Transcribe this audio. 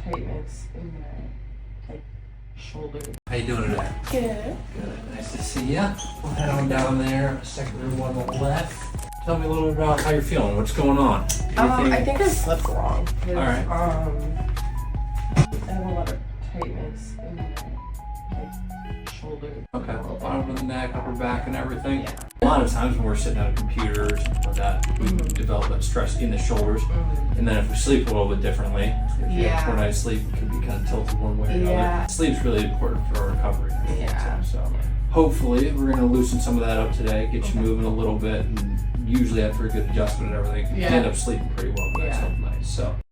tightness in my shoulder. How you doing today? Good. Good. Nice to see you. We'll head on down there. Second row on the left. Tell me a little bit about how you're feeling. What's going on? I think I slept wrong. All right. I have a lot of tightness in my shoulder. Okay. Bottom of the neck, upper back, and everything. Yeah. A lot of times when we're sitting at a computer or something like that, we develop that stress in the shoulders. And then if we sleep a little bit differently, if you have poor night's sleep, it could be kind of tilted one way or another. Sleep's really important for our recovery. Yeah. So hopefully we're going to loosen some of that up today, get you moving a little bit, and usually after a good adjustment and everything, you end up sleeping pretty well the next couple nights. So